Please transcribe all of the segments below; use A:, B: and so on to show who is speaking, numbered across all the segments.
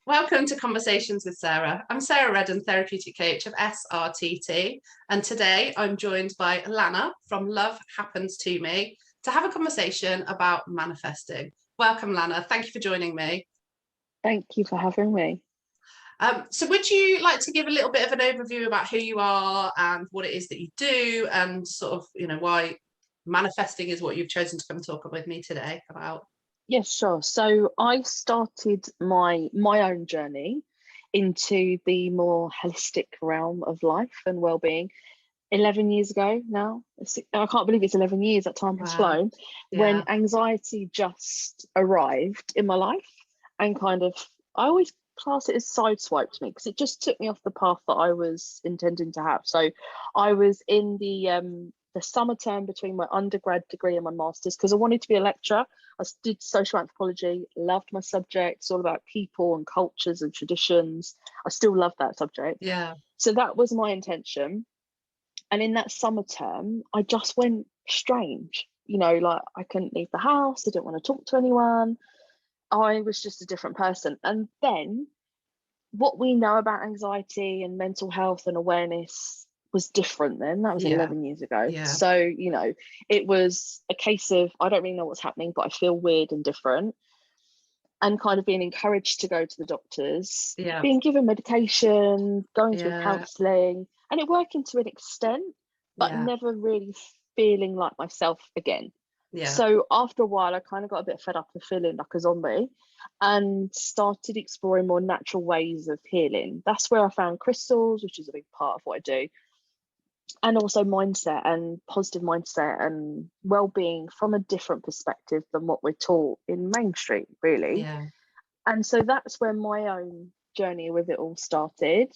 A: Welcome to Conversations with Sarah. I'm Sarah Redden, Therapeutic Coach of SRTT, and today I'm joined by Lana from Love Happens to Me to have a conversation about manifesting. Welcome, Lana. Thank you for joining me.
B: Thank you for having me.
A: So would you like to give a little bit of an overview about who you are and what it is that you do and sort of, why manifesting is what you've chosen to come talk with me today about?
B: Yes, sure. So I started my own journey into the more holistic realm of life and well-being 11 years ago now. I can't believe it's 11 years, that time has
A: Wow.
B: flown,
A: Yeah.
B: when anxiety just arrived in my life and I always class it as sideswiped me because it just took me off the path that I was intending to have. So I was in the summer term between my undergrad degree and my master's because I wanted to be a lecturer. I did social anthropology, loved my subject. It's all about people and cultures and traditions. I still love that subject.
A: Yeah.
B: So that was my intention. And in that summer term, I just went strange. Like I couldn't leave the house. I didn't want to talk to anyone. I was just a different person. And then what we know about anxiety and mental health and awareness was different then. That was
A: Yeah.
B: 11 years ago.
A: Yeah.
B: So, it was a case of, I don't really know what's happening, but I feel weird and different. And kind of being encouraged to go to the doctors,
A: Yeah.
B: being given medication, going through
A: Yeah.
B: counselling, and it working to an extent, but
A: Yeah.
B: never really feeling like myself again.
A: Yeah.
B: So after a while, I kind of got a bit fed up of feeling like a zombie and started exploring more natural ways of healing. That's where I found crystals, which is a big part of what I do, and also mindset and positive mindset and well-being from a different perspective than what we're taught in mainstream, really.
A: Yeah.
B: And so that's where my own journey with it all started.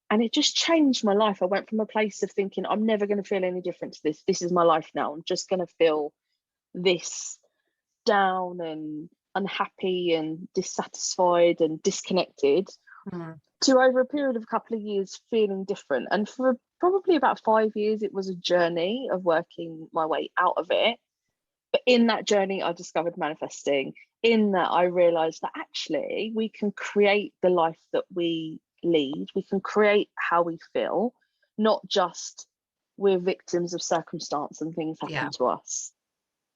B: And it just changed my life. I went from a place of thinking, I'm never going to feel any different to this. This is my life now. I'm just going to feel this down and unhappy and dissatisfied and disconnected, to over a period of a couple of years feeling different. And for probably about 5 years, it was a journey of working my way out of it. But in that journey, I discovered manifesting. In that, I realized that actually we can create the life that we lead. We can create how we feel, not just we're victims of circumstance and things happen to us.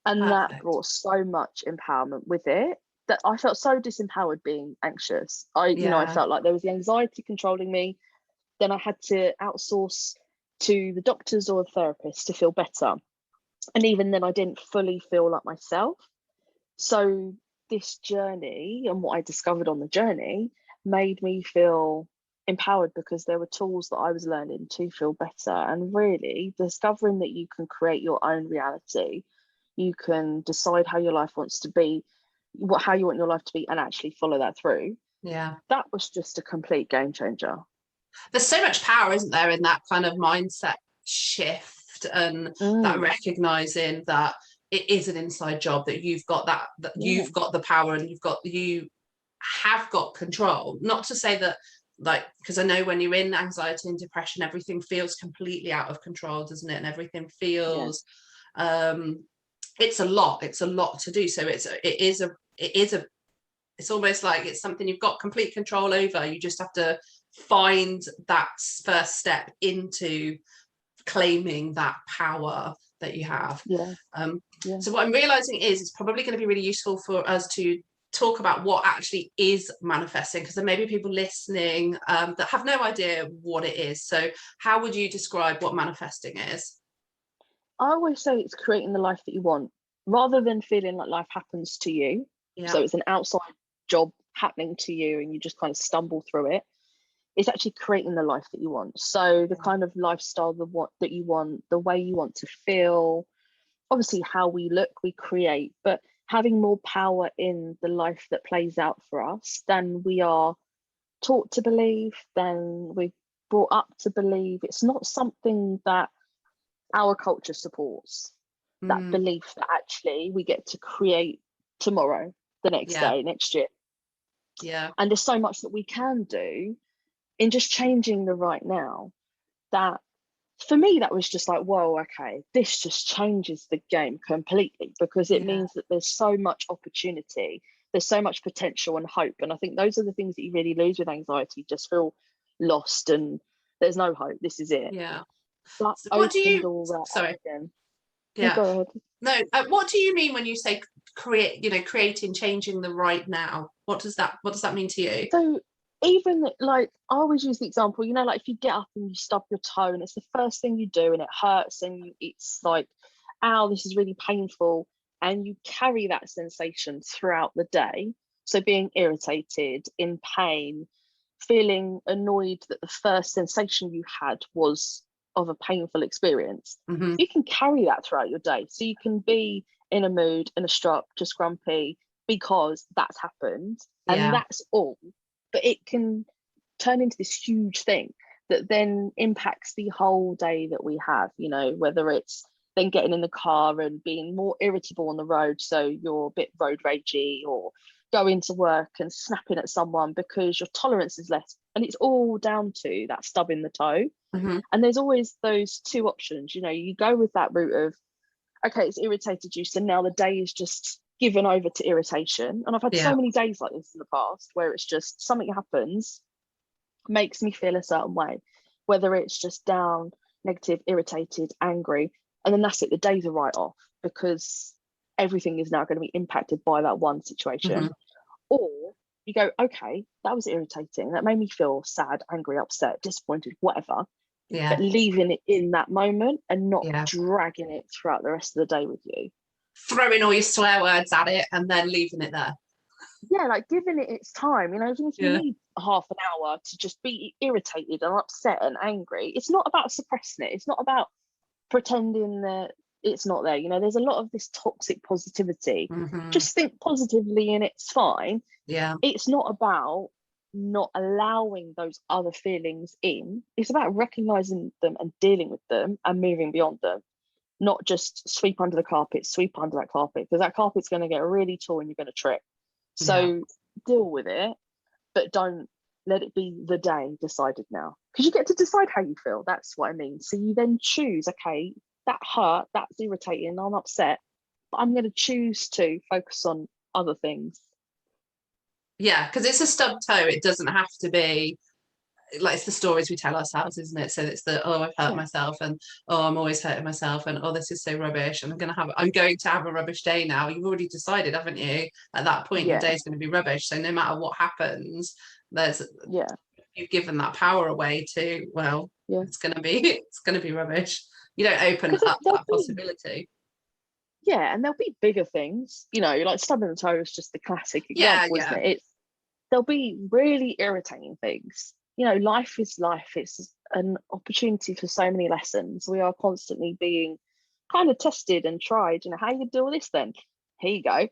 B: And that
A: Perfect.
B: brought so much empowerment with it that I felt so disempowered being anxious. I felt like there was the anxiety controlling me. Then I had to outsource to the doctors or a therapist to feel better. And even then, I didn't fully feel like myself. So this journey and what I discovered on the journey made me feel empowered because there were tools that I was learning to feel better. And really discovering that you can create your own reality. You can decide how your life wants to be, how you want your life to be, and actually follow that through.
A: Yeah.
B: That was just a complete game changer.
A: There's so much power, isn't there, in that kind of mindset shift and that recognizing that it is an inside job, that you've got that you've got the power and you have got control. Not to say that, like, because I know when you're in anxiety and depression, everything feels completely out of control, doesn't it? And everything feels it's a lot to do. So it's almost like it's something you've got complete control over. You just have to find that first step into claiming that power that you have. So what I'm realizing is it's probably going to be really useful for us to talk about what actually is manifesting, because there may be people listening that have no idea what it is. So how would you describe what manifesting is?
B: I always say it's creating the life that you want, rather than feeling like life happens to you. So it's an outside job happening to you and you just kind of stumble through it. It's actually creating the life that you want. So the kind of lifestyle that you want, the way you want to feel, obviously how we look, we create, but having more power in the life that plays out for us than we are taught to believe, than we're brought up to believe. It's not something that our culture supports, that belief that actually we get to create tomorrow, the next day, next year. And there's so much that we can do in just changing the right now, that for me that was just like, whoa, okay, this just changes the game completely, because it means that there's so much opportunity, there's so much potential and hope. And I think those are the things that you really lose with anxiety. You just feel lost and there's no hope. This is it.
A: Yeah.
B: That
A: So what do you,
B: all that
A: sorry.
B: again.
A: Yeah.
B: Go ahead.
A: No, what do you mean when you say creating, changing the right now? What does that mean to you?
B: So even like I always use the example, like if you get up and you stub your toe and it's the first thing you do and it hurts and it's like, ow, this is really painful, and you carry that sensation throughout the day. So being irritated, in pain, feeling annoyed that the first sensation you had was of a painful experience, you can carry that throughout your day. So you can be in a mood, in a strop, just grumpy because that's happened, and that's all. But it can turn into this huge thing that then impacts the whole day that we have, whether it's then getting in the car and being more irritable on the road, so you're a bit road ragey, or going to work and snapping at someone because your tolerance is less, and it's all down to that stubbing the toe. And there's always those two options. You go with that route of, okay, it's irritated you, so now the day is just given over to irritation. And I've had so many days like this in the past where it's just something happens, makes me feel a certain way, whether it's just down, negative, irritated, angry, and then that's it, the days are right off because everything is now going to be impacted by that one situation. Or you go, okay, that was irritating, that made me feel sad, angry, upset, disappointed, whatever, but leaving it in that moment and not dragging it throughout the rest of the day with you,
A: throwing all your swear words at it and then leaving it there.
B: Like giving it its time, even if you need half an hour to just be irritated and upset and angry. It's not about suppressing it, it's not about pretending that it's not there. There's a lot of this toxic positivity. Just think positively and it's fine. It's not about not allowing those other feelings in. It's about recognizing them and dealing with them and moving beyond them, not just sweep under the carpet, sweep under that carpet, because that carpet's going to get really tall and you're going to trip. So deal with it, but don't let it be the day decided now, because you get to decide how you feel. That's what I mean. So you then choose, okay, that hurt, that's irritating, I'm upset, but I'm going to choose to focus on other things.
A: Yeah, because it's a stubbed toe. It doesn't have to be like, it's the stories we tell ourselves, isn't it? So it's the, oh, I've hurt myself, and oh, I'm always hurting myself, and oh, this is so rubbish, and I'm going to have a rubbish day now. You've already decided, haven't you? At that point, your day's going to be rubbish. So no matter what happens, you've given that power away to, well, it's going to be rubbish. You don't open up that possibility.
B: Yeah, and there'll be bigger things, like stubbing the toe is just the classic example, isn't it? There'll be really irritating things. Life is life. It's an opportunity for so many lessons. We are constantly being kind of tested and tried. How you deal with this then? Here you go.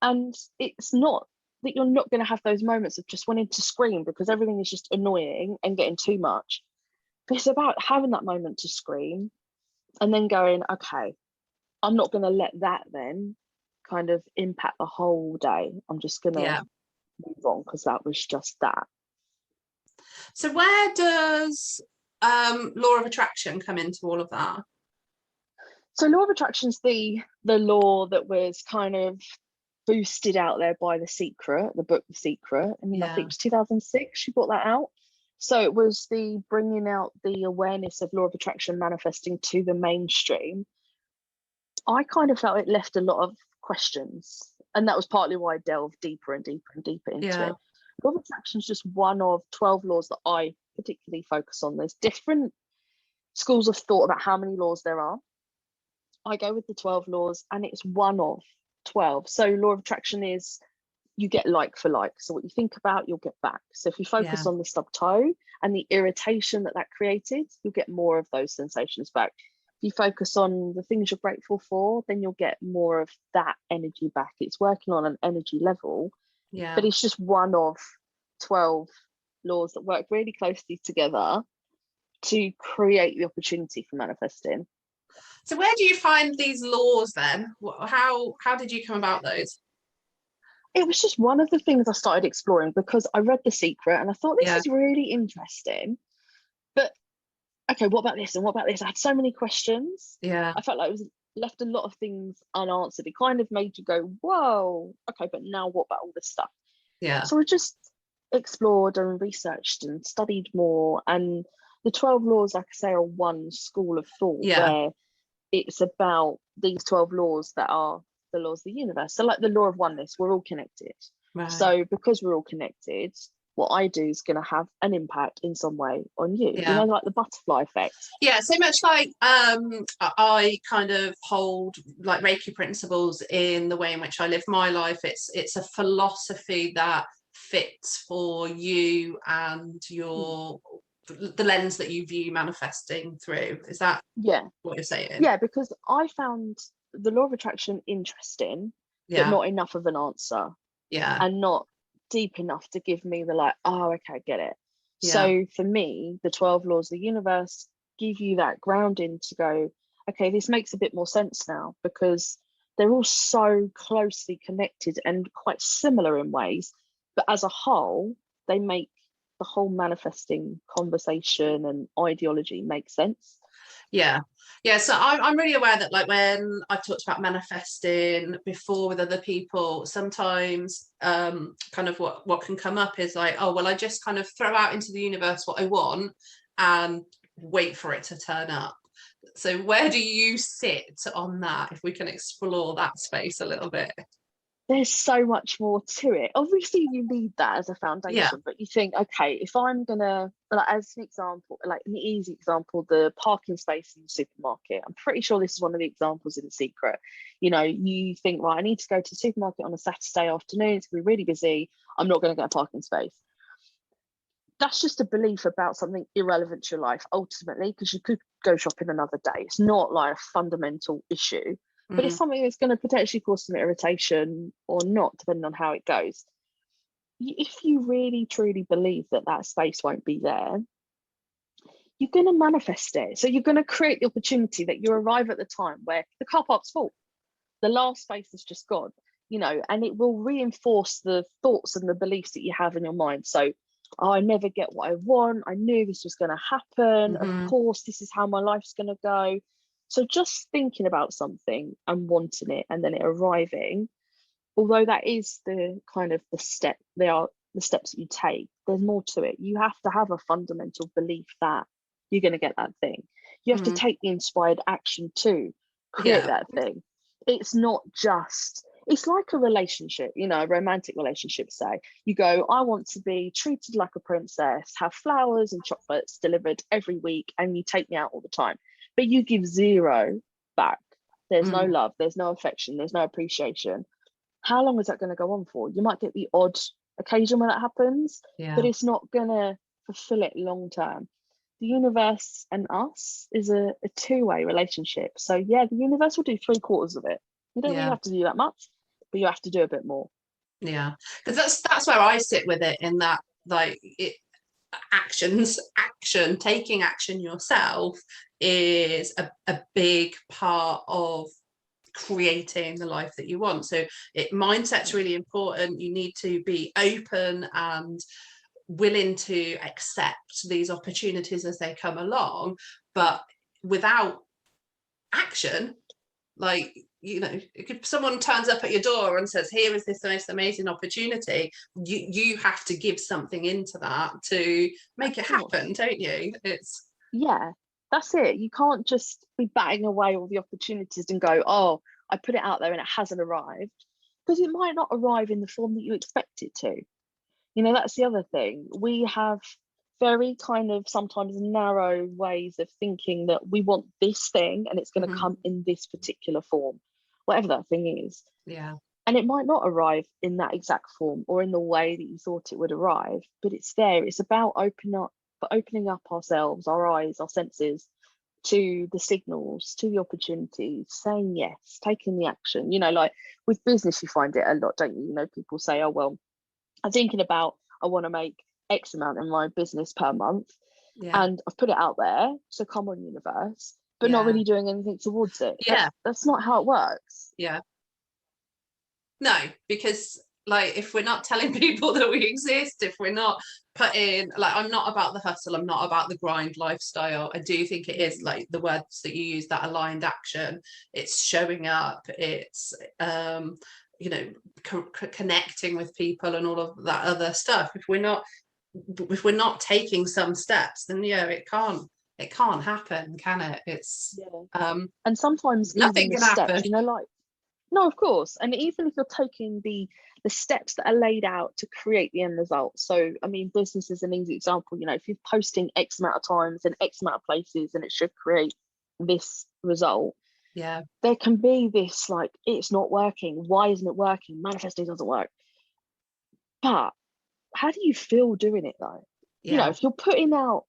B: And it's not that you're not going to have those moments of just wanting to scream because everything is just annoying and getting too much. But it's about having that moment to scream and then going, okay, I'm not going to let that then kind of impact the whole day. I'm just going to move on because that was just that.
A: So where does law of attraction come into all of that?
B: So law of attraction is the law that was kind of boosted out there by The Secret, the book The Secret. I think it was 2006 she brought that out. So it was the bringing out the awareness of law of attraction manifesting to the mainstream. I kind of felt it left a lot of questions, and that was partly why I delved deeper and deeper and deeper into it. Law of attraction is just one of 12 laws that I particularly focus on. There's different schools of thought about how many laws there are. I go with the 12 laws, and it's one of 12. So law of attraction is you get like for like. So what you think about, you'll get back. So if you focus on the stub toe and the irritation that created, you'll get more of those sensations back. If you focus on the things you're grateful for, then you'll get more of that energy back. It's working on an energy level, but it's just one of 12 laws that work really closely together to create the opportunity for manifesting.
A: So where do you find these laws then? How did you come about those?
B: It was just one of the things I started exploring because I read The Secret and I thought this is really interesting. But okay, what about this and what about this? I had so many questions. I felt like it was left a lot of things unanswered. It kind of made you go, whoa, okay, but now what about all this stuff?
A: Yeah.
B: So I just explored and researched and studied more. And the 12 laws, like I say, are one school of thought where it's about these 12 laws that are the laws of the universe. So like the law of oneness, we're all connected.
A: Right.
B: So because we're all connected, what I do is going to have an impact in some way on you. You know, like the butterfly effect.
A: Yeah, so much like I kind of hold like Reiki principles in the way in which I live my life. It's a philosophy that fits for you and your the lens that you view manifesting through. Is that what you're saying?
B: Yeah, because I found the law of attraction interesting, but not enough of an answer.
A: Yeah.
B: And not deep enough to give me the like, oh, okay, I get it. So for me, the 12 laws of the universe give you that grounding to go, okay, this makes a bit more sense now, because they're all so closely connected and quite similar in ways, but as a whole, they make the whole manifesting conversation and ideology make sense.
A: Yeah. So I'm really aware that like when I've talked about manifesting before with other people, sometimes kind of what can come up is like, oh, well, I just kind of throw out into the universe what I want and wait for it to turn up. So where do you sit on that, if we can explore that space a little bit?
B: There's so much more to it. Obviously, you need that as a foundation, but you think, okay, if I'm gonna, like, as an example, like an easy example, the parking space in the supermarket. I'm pretty sure this is one of the examples in The Secret. You know, you think, right, I need to go to the supermarket on a Saturday afternoon. It's gonna be really busy. I'm not gonna get a parking space. That's just a belief about something irrelevant to your life, ultimately, because you could go shopping another day. It's not like a fundamental issue. But it's something that's going to potentially cause some irritation or not, depending on how it goes. If you really truly believe that that space won't be there, you're going to manifest it. So you're going to create the opportunity that you arrive at the time where the car park's full, the last space is just gone, you know, and it will reinforce the thoughts and the beliefs that you have in your mind. So, oh, I never get what I want. I knew this was going to happen. Of course, this is how my life's going to go. So just thinking about something and wanting it and then it arriving, although that is the kind of the step, they are the steps that you take, there's more to it. You have to have a fundamental belief that you're going to get that thing. You have to take the inspired action to create that thing. It's not just, it's like a relationship, you know, a romantic relationship, say. You go, I want to be treated like a princess, have flowers and chocolates delivered every week, and you take me out all the time. But you give zero back. There's no love, there's no affection, there's no appreciation. How long is that going to go on for? You might get the odd occasion when that happens, but it's not going to fulfill it long term. The universe and us is a two-way relationship. So yeah, the universe will do 3/4 of it. You don't really have to do that much, but you have to do a bit more.
A: Yeah, because that's where I sit with it, in that like action, taking action yourself is a big part of creating the life that you want. So mindset's really important. You need to be open and willing to accept these opportunities as they come along, but without action, like, you know, if someone turns up at your door and says, here is this most amazing opportunity, you have to give something into that to make it happen, don't you? It's
B: that's it. You can't just be batting away all the opportunities and go, oh, I put it out there and it hasn't arrived, because it might not arrive in the form that you expect it to. You know, that's the other thing. We have very kind of sometimes narrow ways of thinking that we want this thing and it's going to come in this particular form, whatever that thing is. And it might not arrive in that exact form or in the way that you thought it would arrive, but it's there. It's about opening up ourselves, our eyes, our senses to the signals, to the opportunities, saying yes, taking the action. You know, like with business, you find it a lot, don't you? You know, people say, oh, well, I'm thinking about, I want to make X amount in my business per month. And I've put it out there. So come on, universe, but not really doing anything towards it. That's not how it works.
A: No, because like, if we're not telling people that we exist, if we're not putting, like, I'm not about the hustle, I'm not about the grind lifestyle. I do think it is like the words that you use, that aligned action. It's showing up, it's you know, connecting with people and all of that other stuff. If we're not taking some steps, then yeah, it can't happen, can it? It's
B: and sometimes
A: nothing
B: even the
A: can happen.
B: steps, you know, like, no, of course. And even if you're taking the steps that are laid out to create the end result. So, I mean, business is an easy example. You know, if you're posting X amount of times in X amount of places and it should create this result,
A: yeah,
B: there can be this like, it's not working. Why isn't it working? Manifesting doesn't work. But how do you feel doing it though?
A: yeah,
B: You know, if you're putting out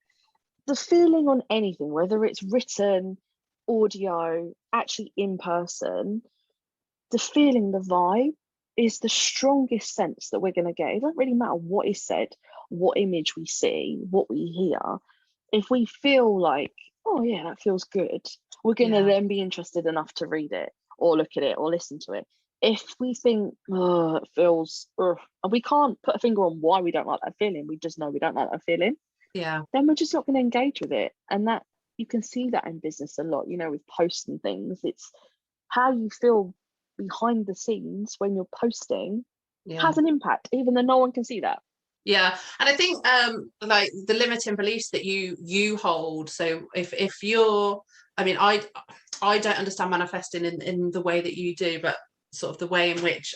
B: the feeling on anything, whether it's written, audio, actually in person, the feeling, the vibe is the strongest sense that we're going to get. It doesn't really matter what is said, what image we see, what we hear. If we feel like, oh yeah, that feels good, we're going to then be interested enough to read it or look at it or listen to it. If we think, oh, it feels, and we can't put a finger on why we don't like that feeling, we just know we don't like that feeling,
A: yeah,
B: then we're just not going to engage with it. And that, you can see that in business a lot, you know, with posts and things. It's how you feel behind the scenes when you're posting has an impact, even though no one can see that.
A: Yeah, and I think like the limiting beliefs that you hold. So if you're, I mean, I don't understand manifesting in the way that you do, but sort of the way in which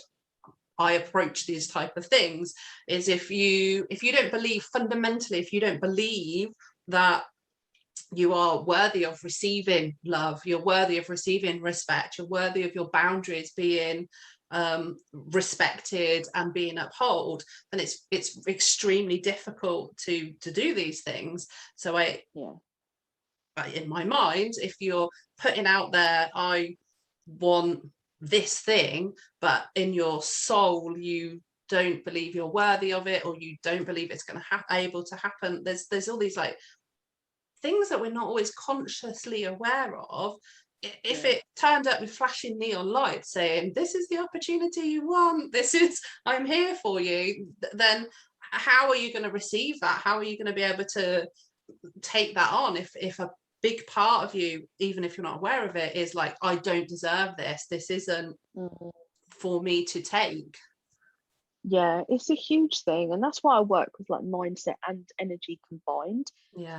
A: I approach these type of things is, if you don't believe fundamentally, if you don't believe that you are worthy of receiving love, you're worthy of receiving respect, you're worthy of your boundaries being respected and being upheld, then it's extremely difficult to do these things. So in my mind, if you're putting out there, I want this thing, but in your soul you don't believe you're worthy of it, or you don't believe it's going to able to happen, there's all these like things that we're not always consciously aware of. If it turned up with flashing neon lights saying, this is the opportunity you want, this is, I'm here for you, then how are you going to receive that? How are you going to be able to take that on if a big part of you, even if you're not aware of it, is like, I don't deserve this, this isn't for me to take?
B: Yeah, it's a huge thing. And that's why I work with like mindset and energy combined,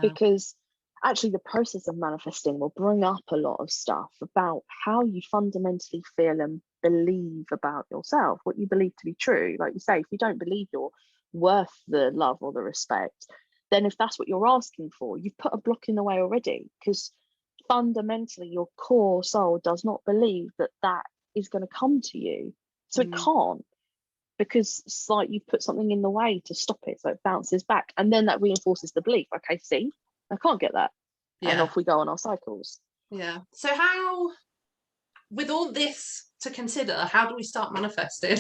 B: because actually the process of manifesting will bring up a lot of stuff about how you fundamentally feel and believe about yourself, what you believe to be true. Like you say, if you don't believe you're worth the love or the respect, then if that's what you're asking for, you've put a block in the way already, because fundamentally your core soul does not believe that that is going to come to you. So it can't, because it's like you've put something in the way to stop it, so it bounces back, and then that reinforces the belief. Okay, see, I can't get that. And off we go on our cycles.
A: So how, with all this to consider, how do we start manifesting?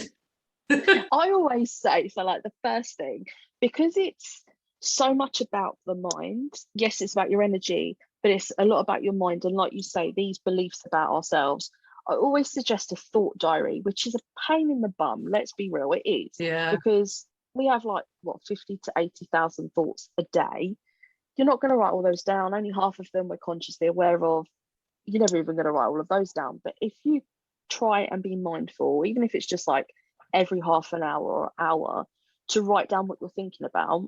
B: I always say, so like the first thing, because it's so much about the mind, yes, it's about your energy, but it's a lot about your mind. And like you say, these beliefs about ourselves, I always suggest a thought diary, which is a pain in the bum. Let's be real, it is. Because we have like, what, 50 to 80,000 thoughts a day. You're not going to write all those down. Only half of them we're consciously aware of. You're never even going to write all of those down. But if you try and be mindful, even if it's just like every half an hour or hour, to write down what you're thinking about,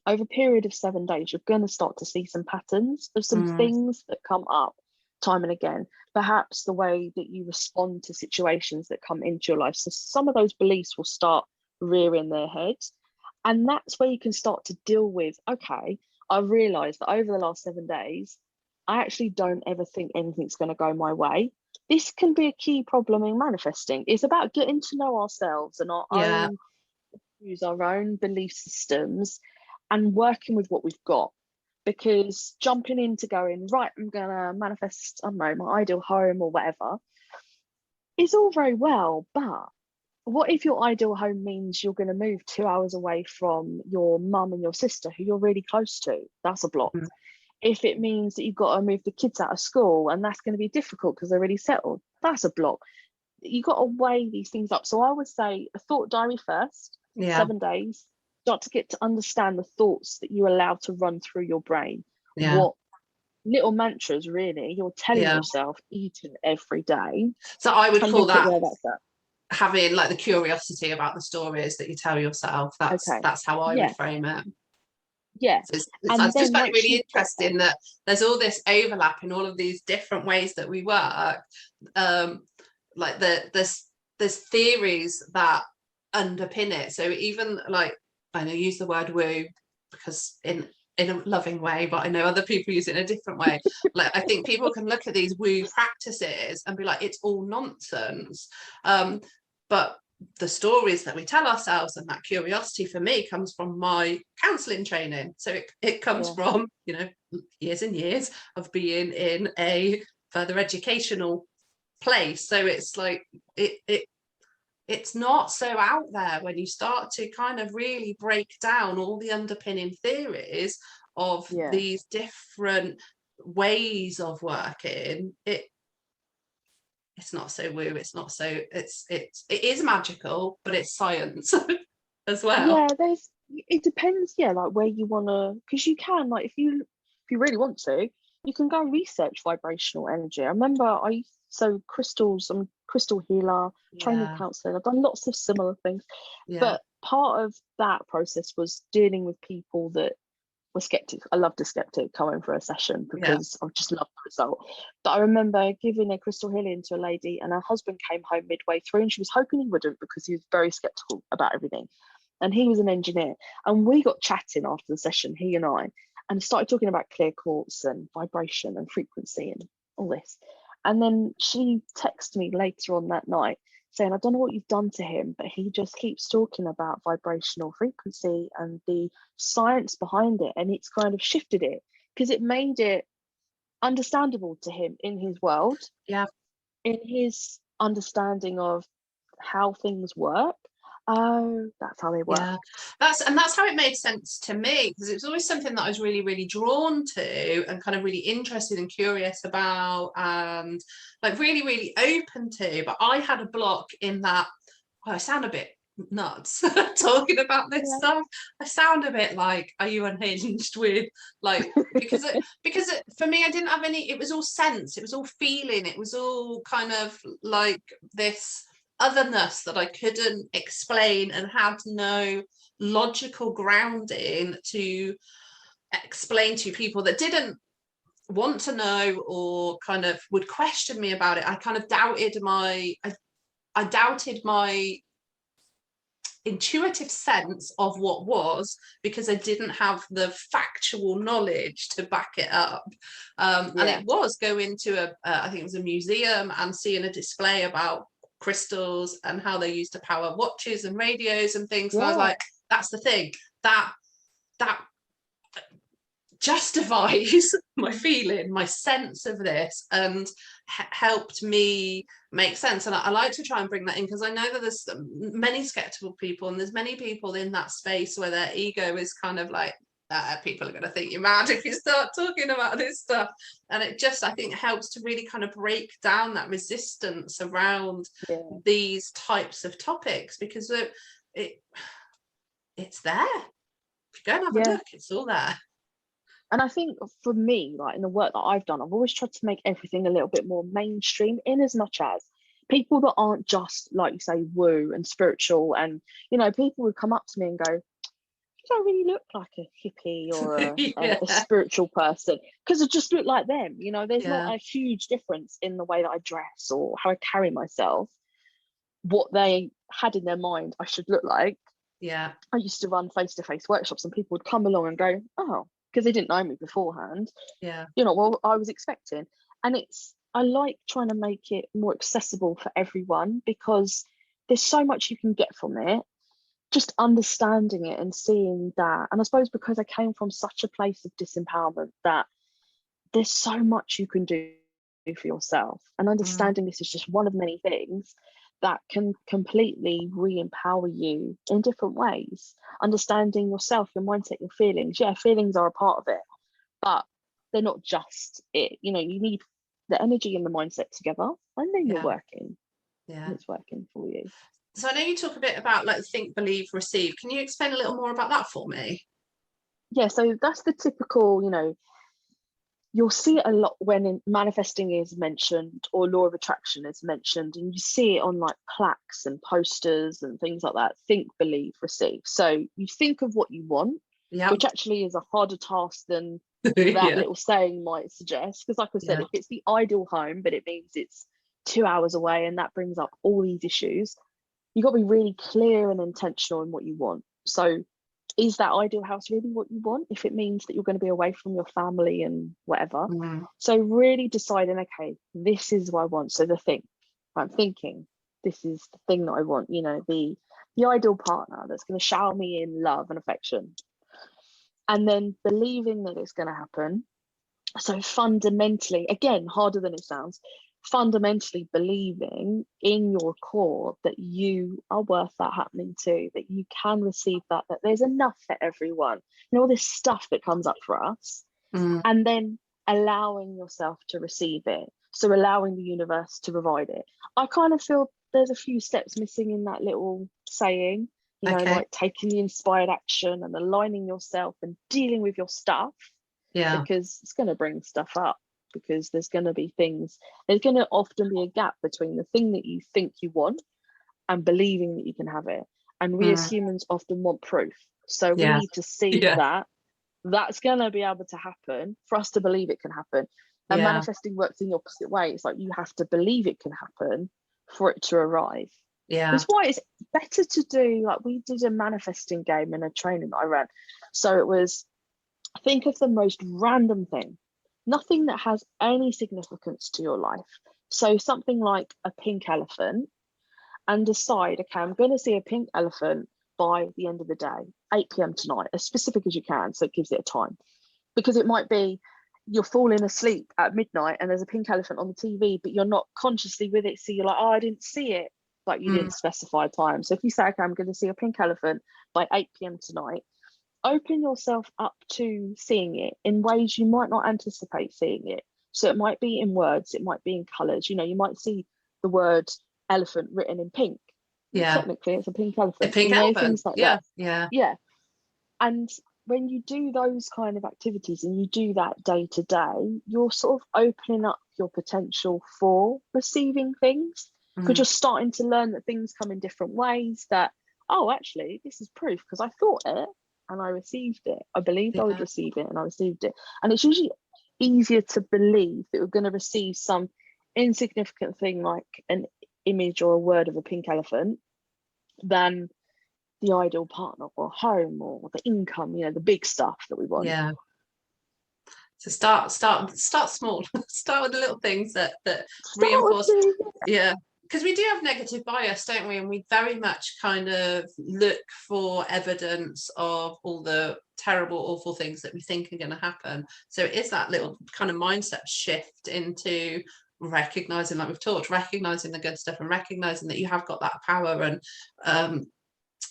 B: over a period of 7 days, you're going to start to see some patterns of some things that come up time and again. Perhaps the way that you respond to situations that come into your life. So some of those beliefs will start rearing their heads. And that's where you can start to deal with, okay, I realized that over the last 7 days, I actually don't ever think anything's going to go my way. This can be a key problem in manifesting. It's about getting to know ourselves and our own views, our own belief systems, and working with what we've got. Because jumping into going, right, I'm going to manifest, I don't know, my ideal home or whatever, is all very well. But what if your ideal home means you're going to move 2 hours away from your mum and your sister who you're really close to? That's a block. If it means that you've got to move the kids out of school and that's going to be difficult because they're really settled, that's a block. you got to weigh these things up. So I would say a thought diary first, 7 days, start to get to understand the thoughts that you allow to run through your brain. What little mantras really you're telling yourself each and every day.
A: So I would call that having like the curiosity about the stories that you tell yourself. That's how I would frame it.
B: Yeah.
A: So I just find it really interesting that there's all this overlap in all of these different ways that we work. Like there's theories that underpin it. So even like, I know use the word woo because in a loving way, but I know other people use it in a different way. Like I think people can look at these woo practices and be like, it's all nonsense. But the stories that we tell ourselves and that curiosity for me comes from my counselling training. So it comes from, you know, years and years of being in a further educational place. So it's like it's not so out there when you start to kind of really break down all the underpinning theories of these different ways of working. It's not so woo, it's not so, it is magical, but it's science as well.
B: Yeah, it depends, like where you want to, because you can, like if you really want to, you can go and research vibrational energy. I remember crystals, I'm a crystal healer, training counselor, I've done lots of similar things, but part of that process was dealing with people that were skeptics. I loved a skeptic coming for a session because I just loved the result. But I remember giving a crystal healing to a lady, and her husband came home midway through, and she was hoping he wouldn't because he was very skeptical about everything. And he was an engineer, and we got chatting after the session, he and I, and started talking about clear quartz and vibration and frequency and all this. And then she texted me later on that night saying, I don't know what you've done to him, but he just keeps talking about vibrational frequency and the science behind it. And it's kind of shifted it because it made it understandable to him in his world, in his understanding of how things work. Oh, that's how they work.
A: That's how it made sense to me, because it was always something that I was really, really drawn to and kind of really interested and curious about and like really, really open to. But I had a block in that, I sound a bit nuts talking about this stuff. I sound a bit like, are you unhinged with like, because for me, I didn't have any, it was all sense, it was all feeling, it was all kind of like this otherness that I couldn't explain and had no logical grounding to explain to people that didn't want to know or kind of would question me about it. I kind of doubted I doubted my intuitive sense of what was, because I didn't have the factual knowledge to back it up. And it was going to I think it was a museum and seeing a display about crystals and how they used to power watches and radios and things. And I was like, that's the thing that justifies my feeling, my sense of this, and helped me make sense. And I like to try and bring that in because I know that there's many skeptical people, and there's many people in that space where their ego is kind of like, people are going to think you're mad if you start talking about this stuff. And it just, I think, helps to really kind of break down that resistance around these types of topics, because it's there. If you go and have a look, it's all there.
B: And I think for me, like in the work that I've done, I've always tried to make everything a little bit more mainstream, in as much as people that aren't just, like you say, woo and spiritual. And, you know, people would come up to me and go, you don't really look like a hippie or a spiritual person, because I just look like them. You know, there's not a huge difference in the way that I dress or how I carry myself. What they had in their mind I should look like. I used to run face-to-face workshops, and people would come along and go, oh, because they didn't know me beforehand. You know, well, I was expecting. And I like trying to make it more accessible for everyone, because there's so much you can get from it, just understanding it and seeing that. And I suppose because I came from such a place of disempowerment, that there's so much you can do for yourself, and understanding this is just one of many things that can completely re-empower you in different ways. Understanding yourself, your mindset, your feelings. Feelings are a part of it, but they're not just it. You know, you need the energy and the mindset together, and then you're working.
A: Yeah.
B: and it's working for you.
A: So I know you talk a bit about like think, believe, receive. Can you explain a little more about that for me?
B: Yeah, so that's the typical, you'll see it a lot when manifesting is mentioned or law of attraction is mentioned, and you see it on like plaques and posters and things like that. Think, believe, receive. So you think of what you want,
A: Yeah.
B: which actually is a harder task than that
A: Yeah.
B: little saying might suggest. Because like I said,
A: Yeah.
B: if it's the ideal home, but it means it's 2 hours away and that brings up all these issues, you've got to be really clear and intentional in what you want. So is that ideal house really what you want if it means that you're going to be away from your family and whatever? So really deciding, okay, this is what I want. So I'm thinking this is the thing that I want, the ideal partner that's going to shower me in love and affection, and then believing that it's going to happen. So fundamentally, again, harder than it sounds, fundamentally believing in your core that you are worth that happening to, that you can receive that there's enough for everyone, all this stuff that comes up for us, and then allowing yourself to receive it. So allowing the universe to provide it. I kind of feel there's a few steps missing in that little saying, like taking the inspired action and aligning yourself and dealing with your stuff.
A: Yeah.
B: Because it's going to bring stuff up, because there's going to be things, there's going to often be a gap between the thing that you think you want and believing that you can have it. And we as humans often want proof. So we need to see that that's going to be able to happen for us to believe it can happen. And manifesting works in the opposite way. It's like you have to believe it can happen for it to arrive.
A: Yeah.
B: That's why it's better to do, like we did a manifesting game in a training that I ran. So it was, think of the most random thing, nothing that has any significance to your life. So something like a pink elephant, and decide, okay, I'm going to see a pink elephant by the end of the day, 8 p.m. tonight, as specific as you can. So it gives it a time, because it might be you're falling asleep at midnight and there's a pink elephant on the TV, but you're not consciously with it. So you're like, oh, I didn't see it. Like you didn't specify time. So if you say, okay, I'm going to see a pink elephant by 8 p.m. tonight, open yourself up to seeing it in ways you might not anticipate seeing it. So it might be in words, it might be in colors. You might see the word elephant written in pink.
A: Yeah.
B: Technically, it's a pink elephant.
A: A pink elephant.
B: Things like
A: that.
B: Yeah. And when you do those kind of activities and you do that day to day, you're sort of opening up your potential for receiving things, because you're starting to learn that things come in different ways, that, oh, actually, this is proof because I thought it and I received it. I believed I would receive it and I received it. And it's usually easier to believe that we're going to receive some insignificant thing like an image or a word of a pink elephant than the ideal partner or home or the income, the big stuff that we want.
A: Yeah. So start small. Start with the little things that reinforce. Yeah. Because we do have negative bias, don't we? And we very much kind of look for evidence of all the terrible, awful things that we think are going to happen. So it is that little kind of mindset shift into recognizing, like we've talked, recognizing the good stuff and recognizing that you have got that power, and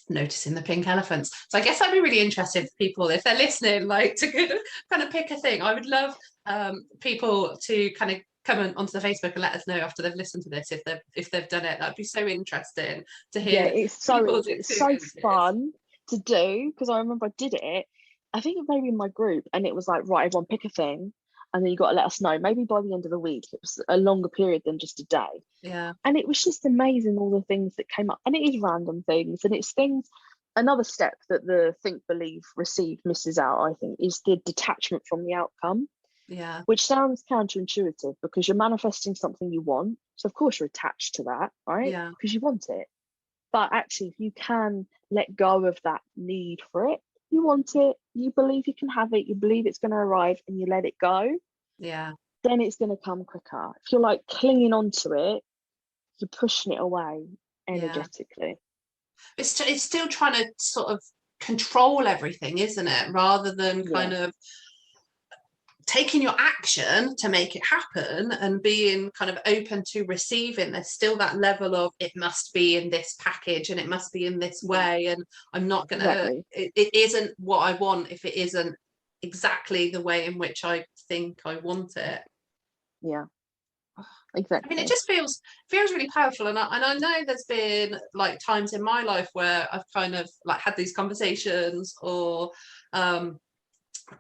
A: noticing the pink elephants. So I guess I'd be really interested for people, if they're listening, like to kind of pick a thing. I would love people to kind of come onto the Facebook and let us know after they've listened to this if they've done it. That'd be so interesting to hear.
B: It's so fun to do, because I remember I did it, I think it maybe in my group, and it was like, right, everyone pick a thing and then you got to let us know, maybe by the end of the week. It was a longer period than just a day.
A: Yeah.
B: And it was just amazing, all the things that came up. And it is random things, and it's things. Another step that the think, believe, receive misses out, I think, is the detachment from the outcome.
A: Yeah.
B: Which sounds counterintuitive, because you're manifesting something you want. So of course you're attached to that, right?
A: Yeah.
B: Because you want it. But actually, if you can let go of that need for it, you want it, you believe you can have it, you believe it's going to arrive, and you let it go, then it's going to come quicker. If you're like clinging on to it, you're pushing it away energetically.
A: It's still trying to sort of control everything, isn't it? Rather than kind of taking your action to make it happen and being kind of open to receiving. There's still that level of, it must be in this package and it must be in this way, and I'm not gonna it isn't what I want if it isn't exactly the way in which I think I want it.
B: Exactly.
A: I mean, it just feels really powerful, and I know there's been like times in my life where I've kind of like had these conversations, or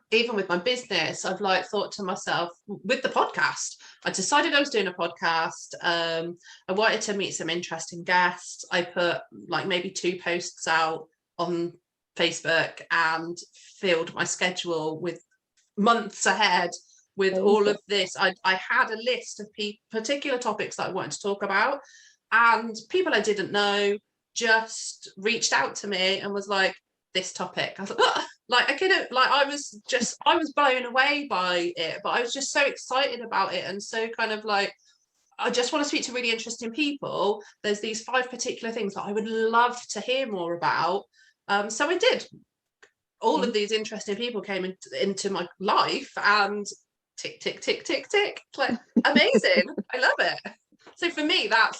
A: even with my business, I've like thought to myself, with the podcast, I decided I was doing a podcast. I wanted to meet some interesting guests. I put like maybe 2 posts out on Facebook and filled my schedule with months ahead with all of this. I had a list of particular topics that I wanted to talk about, and people I didn't know just reached out to me and was like, this topic. I was like, oh! Like I couldn't, like I was blown away by it, but I was just so excited about it, and so kind of like, I just want to speak to really interesting people. There's these 5 particular things that I would love to hear more about. So I did. All of these interesting people came into my life, and tick, tick, tick, tick, tick. Like, amazing. I love it. So for me, that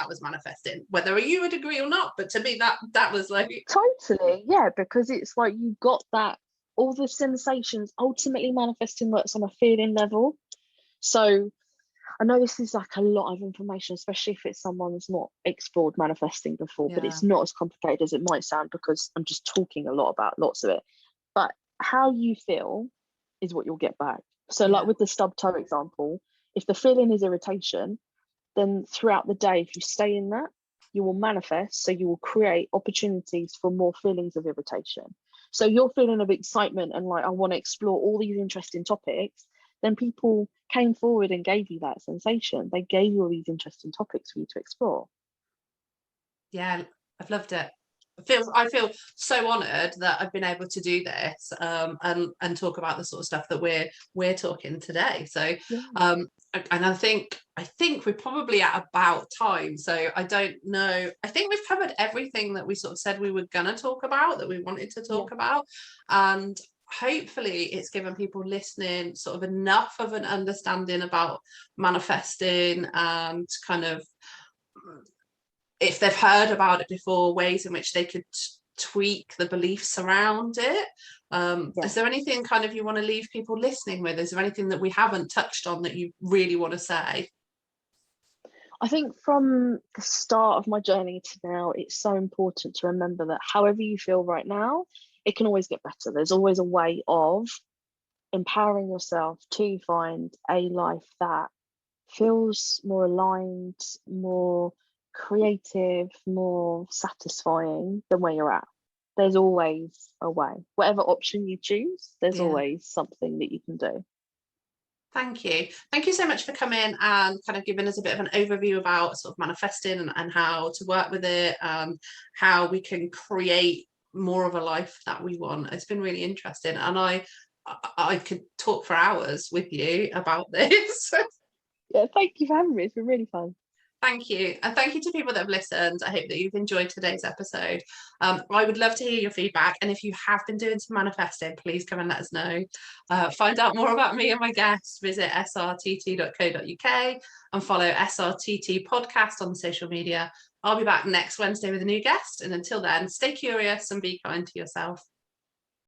A: was manifesting, whether you would agree or not. But to me, that was like,
B: totally, yeah, because it's like you got that, all the sensations ultimately manifesting works on a feeling level. So I know this is like a lot of information, especially if it's someone who's not explored manifesting before, but it's not as complicated as it might sound, because I'm just talking a lot about lots of it. But how you feel is what you'll get back. So like with the stub toe example, if the feeling is irritation, then throughout the day, if you stay in that, you will manifest. So you will create opportunities for more feelings of irritation. So your feeling of excitement and like, I want to explore all these interesting topics, then people came forward and gave you that sensation. They gave you all these interesting topics for you to explore.
A: Yeah, I've loved it. I feel so honoured that I've been able to do this, and talk about the sort of stuff that we're talking today. So and I think we're probably at about time. So I don't know. I think we've covered everything that we sort of said we were gonna talk about, that we wanted to talk about, and hopefully it's given people listening sort of enough of an understanding about manifesting, and kind of, if they've heard about it before, ways in which they could tweak the beliefs around it. Is there anything kind of you want to leave people listening with? Is there anything that we haven't touched on that you really want to say?
B: I think from the start of my journey to now, it's so important to remember that however you feel right now, it can always get better. There's always a way of empowering yourself to find a life that feels more aligned, more creative, more satisfying than where you're at. There's always a way. Whatever option you choose, there's always something that you can do.
A: Thank you so much for coming and kind of giving us a bit of an overview about sort of manifesting, and how to work with it, and how we can create more of a life that we want. It's been really interesting, and I could talk for hours with you about this.
B: Yeah, thank you for having me. It's been really fun.
A: Thank you. And thank you to people that have listened. I hope that you've enjoyed today's episode. I would love to hear your feedback. And if you have been doing some manifesting, please come and let us know. Find out more about me and my guests, visit srtt.co.uk and follow SRTT podcast on the social media. I'll be back next Wednesday with a new guest. And until then, stay curious and be kind to yourself.